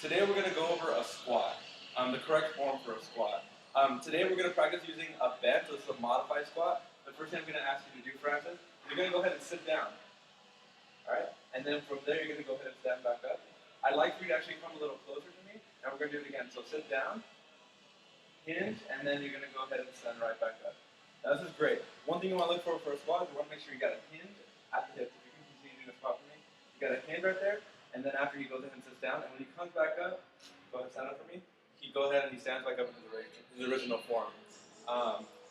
Today we're going to go over a squat, the correct form for a squat. Today we're going to practice using a bent, so this is a modified squat. The first thing I'm going to ask you to do, Francis, you're going to go ahead and sit down. Alright? And then from there you're going to go ahead and stand back up. I'd like for you to actually come a little closer to me, and we're going to do it again. So sit down, hinge, and then you're going to go ahead and stand right back up. Now this is great. One thing you want to look for a squat is you want to make sure you got a hinge at the hips. If you can continue doing a squat for me, you got a hinge right there. And then after he goes ahead and sits down, and when he comes back up, go ahead and stand up for me. He goes ahead and he stands back up in his original form.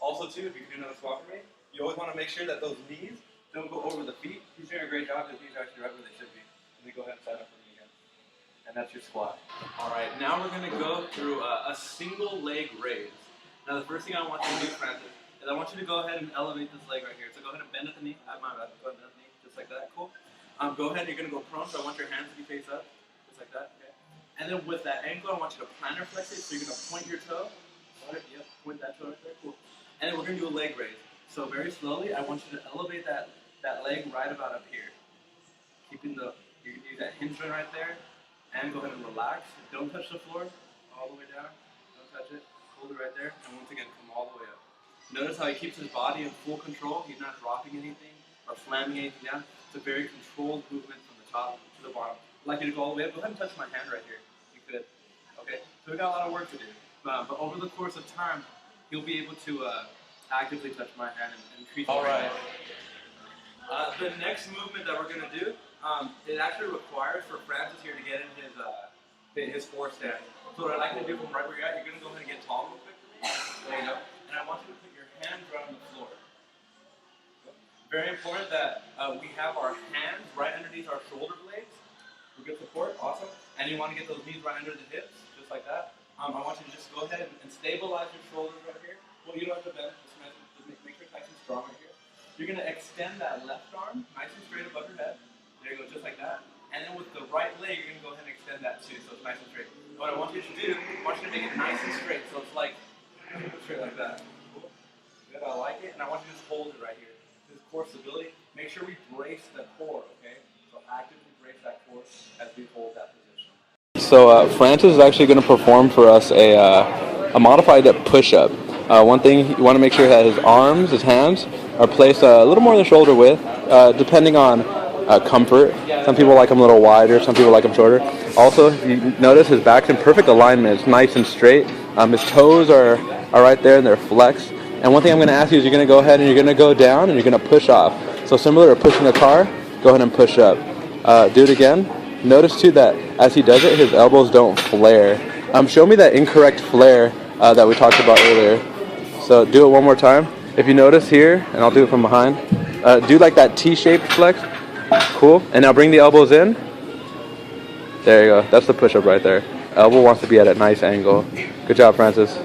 Also, too, if you can do another squat for me, you always want to make sure that those knees don't go over the feet. He's doing a great job. His knees are actually right where they should be. And then go ahead and stand up for me again. And that's your squat. All right, now we're going to go through a single leg raise. Now, the first thing I want you to do, Francis, is I want you to go ahead and elevate this leg right here. So go ahead and bend at the knee. Go ahead and bend at the knee, just like that. Cool. Go ahead, you're going to go prone, so I want your hands to be face up, just like that, okay? And then with that ankle, I want you to plantar flex it, so you're going to point your toe. Yep, point that toe right there, cool. And then we're going to do a leg raise. So very slowly, I want you to elevate that leg right about up here. Keeping you're going to use that hinge joint right there, and go ahead and relax. Don't touch the floor, all the way down. Don't touch it, hold it right there, and once again, come all the way up. Notice how he keeps his body in full control. He's not dropping anything or slamming anything down. It's a very controlled movement from the top to the bottom. I'd like you to go all the way up. Go ahead and touch my hand right here. You could. Okay? So we've got a lot of work to do. But over the course of time, you'll be able to actively touch my hand and increase the range. The next movement that we're going to do, it actually requires for Francis here to get in his force stand. So what I'd like you to do from right where you're at, you're going to go ahead and get tall real quick for me. There you go. And I want you to put your hands right on the floor. Very important that we have our hands right underneath our shoulder blades for good support. Awesome. And you want to get those knees right under the hips, just like that. I want you to just go ahead and stabilize your shoulders right here. Well, you don't have to bend. Just make sure it's nice and strong right here. You're going to extend that left arm nice and straight above your head. There you go, just like that. And then with the right leg, you're going to go ahead and extend that too, so it's nice and straight. What I want you to do, I want you to make it nice and straight, so it's like straight like that. Cool. Good, I like it. And I want you to just hold it right here. Core stability. Make sure we brace the core, okay? So actively brace that core as we hold that position. So Francis is actually going to perform for us a modified push-up. One thing, you want to make sure that his arms, his hands, are placed a little more than shoulder width, depending on comfort. Some people like them a little wider, some people like them shorter. Also, if you notice, his back's in perfect alignment. It's nice and straight. His toes are right there and they're flexed. And one thing I'm going to ask you is you're going to go ahead and you're going to go down and you're going to push off. So similar to pushing a car, go ahead and push up. Do it again. Notice too that as he does it, his elbows don't flare. Show me that incorrect flare that we talked about earlier. So do it one more time. If you notice here, and I'll do it from behind, do like that T-shaped flex. Cool. And now bring the elbows in. There you go. That's the push-up right there. Elbow wants to be at a nice angle. Good job, Francis.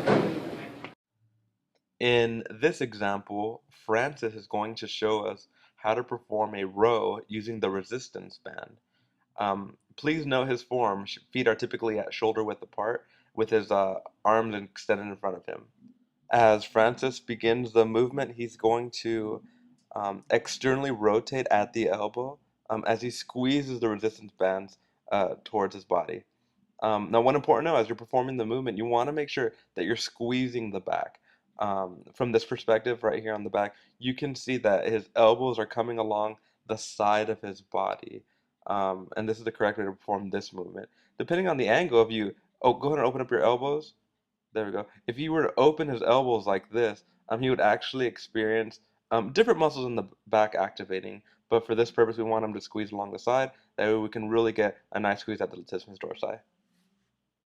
In this example, Francis is going to show us how to perform a row using the resistance band. Please note his form. Feet are typically at shoulder width apart with his arms extended in front of him. As Francis begins the movement, he's going to externally rotate at the elbow as he squeezes the resistance bands towards his body. Now, one important note, as you're performing the movement, you want to make sure that you're squeezing the back. From this perspective right here on the back, you can see that his elbows are coming along the side of his body. And this is the correct way to perform this movement. Depending on the angle, if you, go ahead and open up your elbows. There we go. If he were to open his elbows like this, he would actually experience different muscles in the back activating. But for this purpose, we want him to squeeze along the side. That way we can really get a nice squeeze at the latissimus dorsi.